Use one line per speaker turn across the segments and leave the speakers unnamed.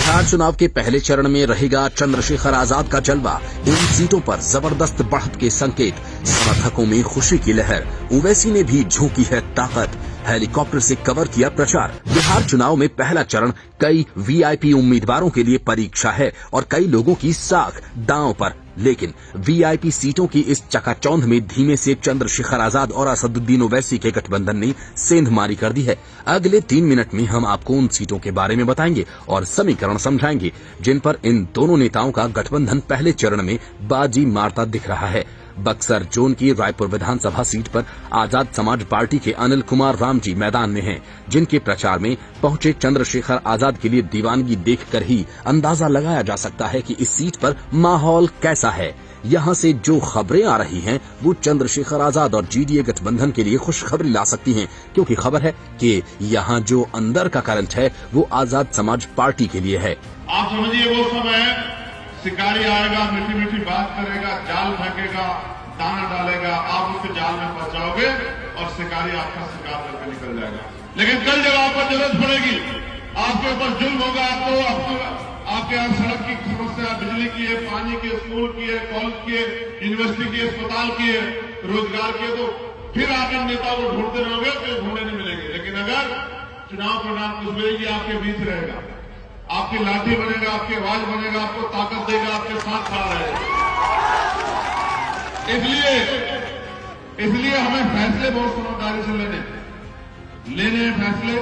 बिहार चुनाव के पहले चरण में रहेगा चंद्रशेखर आजाद का जलवा। इन सीटों पर जबरदस्त बढ़त के संकेत, समर्थकों में खुशी की लहर। ओवैसी ने भी झोंकी है ताकत, हेलीकॉप्टर से कवर किया प्रचार। बिहार चुनाव में पहला चरण कई वीआईपी उम्मीदवारों के लिए परीक्षा है और कई लोगों की साख दांव पर। लेकिन वीआईपी सीटों की इस चकाचौंध में धीमे से चंद्रशेखर आजाद और असदुद्दीन ओवैसी के गठबंधन ने सेंधमारी कर दी है। अगले 3 मिनट में हम आपको उन सीटों के बारे में बताएंगे और समीकरण समझाएंगे जिन पर इन दोनों नेताओं का गठबंधन पहले चरण में बाजी मारता दिख रहा है। बक्सर जोन की रायपुर विधानसभा सीट पर आजाद समाज पार्टी के अनिल कुमार राम जी मैदान में हैं, जिनके प्रचार में पहुंचे चंद्रशेखर आजाद के लिए दीवानगी देखकर ही अंदाजा लगाया जा सकता है कि इस सीट पर माहौल कैसा है। यहां से जो खबरें आ रही हैं वो चंद्रशेखर आजाद और जीडीए गठबंधन के लिए खुशखबरी ला सकती हैं, क्योंकि खबर है कि यहां जो अंदर का करंट है वो आजाद समाज पार्टी के लिए है।
आप समझिए, वो समय शिकारी आएगा, मीठी मीठी बात करेगा, जाल फेंकेगा, दाना डालेगा, आप उसके जाल में फंस जाओगे और शिकारी आपका शिकार करके निकल जाएगा। लेकिन कल जब आपको जरूरत पड़ेगी, आपके ऊपर जुल्म होगा, आपके यहाँ सड़क की समस्या, बिजली की है, पानी की, स्कूल की है, कॉलेज की है, यूनिवर्सिटी की, अस्पताल की है, रोजगार की है, तो फिर आप इन नेताओं को ढूंढते रहोगे तो ढूंढने नहीं मिलेंगे। लेकिन अगर चुनाव परिणाम कुछ भी आपके बीच रहेगा, आपकी लाठी बनेगा, आपकी आवाज बनेगा, आपको ताकत देगा, आपके साथ खड़ा रहेगा। इसलिए हमें फैसले बहुत समझदारी से लेने फैसले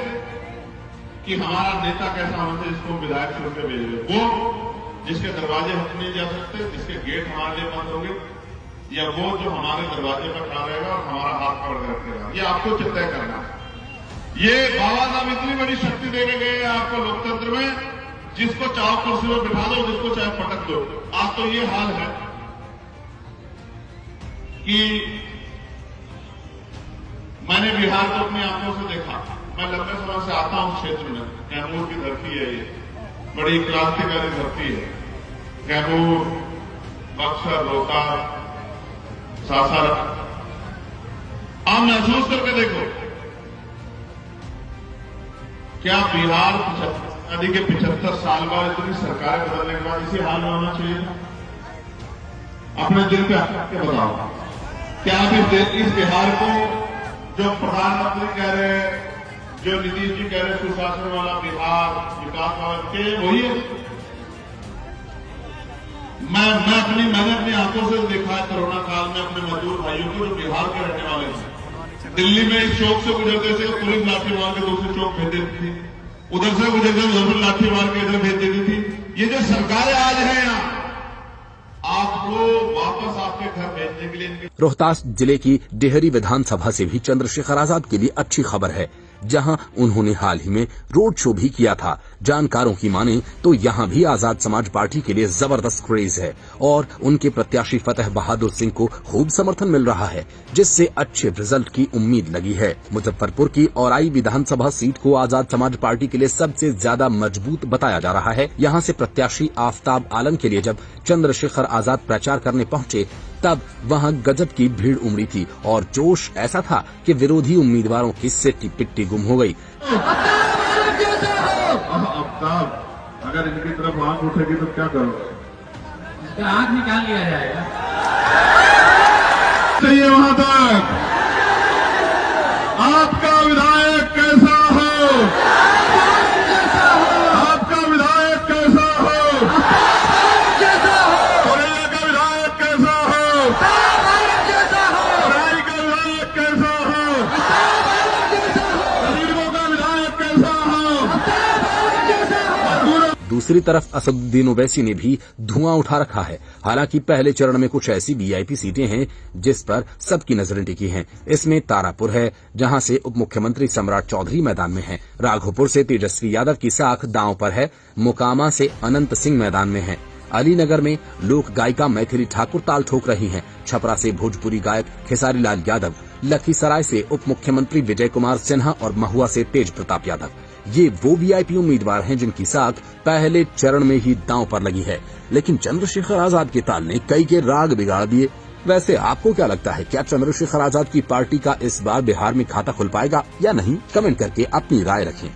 कि हमारा नेता कैसा होना चाहिए, जिसको विधायक चुन के भेजेंगे, वो जिसके दरवाजे हम नहीं जा सकते, जिसके गेट हमारे लिए बंद होंगे, या वो जो हमारे दरवाजे पर खड़ा रहेगा और हमारा हाथ पकड़ के रखेगा। ये आपको तय करना है। ये बाबा साहब इतनी बड़ी शक्ति देने गए हैं आपको लोकतंत्र में, जिसको चाहो कुर्सी में बिठा दो, जिसको चाहे पटक दो। आज तो ये हाल है कि मैंने बिहार को अपनी आंखों से देखा। मैं लंबे समय से आता हूं क्षेत्र में, कैमूर की धरती है, ये बड़ी क्रांतिकारी धरती है। कैमूर, बक्सर, रोहतास, सासाराम, आप महसूस करके देखो, क्या बिहार आदि के 75 साल बाद इतनी सरकारें बदलने के बाद इसी हाल में होना चाहिए था? अपने दिल पे आके बताओ, क्या इस बिहार को जो प्रधानमंत्री कह रहे हैं, जो नीतीश जी कह रहे हैं, सुशासन वाला बिहार, विकास वाला, के वही है? मैंने अपनी आंखों से देखा है कोरोना काल में अपने मजदूर भाइयों को जो बिहार के रहने वाले थे, दिल्ली में इस चौक से गुजरते थे, पुलिस लाठी मार के दूसरे चौक भेज देती थी, उधर से गुजरते उधर पर लाठी मार के इधर भेज देती थी। ये जो सरकारें आज हैं यहाँ, आपको वापस आपके घर भेजने के लिए।
रोहतास जिले की डेहरी विधानसभा से भी चंद्रशेखर आजाद के लिए अच्छी खबर है, जहां उन्होंने हाल ही में रोड शो भी किया था। जानकारों की माने तो यहां भी आजाद समाज पार्टी के लिए जबरदस्त क्रेज है और उनके प्रत्याशी फतेह बहादुर सिंह को खूब समर्थन मिल रहा है, जिससे अच्छे रिजल्ट की उम्मीद लगी है। मुजफ्फरपुर की औराई विधानसभा सीट को आजाद समाज पार्टी के लिए सबसे ज्यादा मजबूत बताया जा रहा है। यहां से प्रत्याशी आफताब आलम के लिए जब चंद्रशेखर आजाद प्रचार करने पहुंचे तब वहां गजब की भीड़ उमड़ी थी और जोश ऐसा था कि विरोधी उम्मीदवारों की सिट्टी पिट्टी गुम हो गई।
अगर इनकी तरफ आंख उठेगी तो क्या करोगे?
इसका आंख निकाल लिया जाएगा।
चाहिए वहां तक आपका विधायक कैसा हो, आपका विधायक कैसा हो, कोरेला का विधायक कैसा हो, राय का विधायक कैसा हो, गरीबों का विधायक कैसा हो।
दूसरी तरफ असदुद्दीन ओवैसी ने भी धुआं उठा रखा है। हालांकि पहले चरण में कुछ ऐसी वीआईपी सीटें हैं जिस पर सबकी नजरें टिकी हैं। इसमें तारापुर है, जहां से उप मुख्यमंत्री सम्राट चौधरी मैदान में हैं। राघोपुर से तेजस्वी यादव की साख दांव पर है। मोकामा से अनंत सिंह मैदान में है। अलीनगर में लोक गायिका मैथिली ठाकुर ताल ठोक रही हैं। छपरा से भोजपुरी गायक खेसारी लाल यादव, लखीसराय से उप मुख्यमंत्री विजय कुमार सिन्हा और महुआ से तेज प्रताप यादव। ये वो वीआईपी उम्मीदवार हैं जिनकी साख पहले चरण में ही दांव पर लगी है। लेकिन चंद्रशेखर आजाद के ताल ने कई के राग बिगाड़ दिए। वैसे आपको क्या लगता है, क्या चंद्रशेखर आजाद की पार्टी का इस बार बिहार में खाता खुल पाएगा या नहीं? कमेंट करके अपनी राय रखें।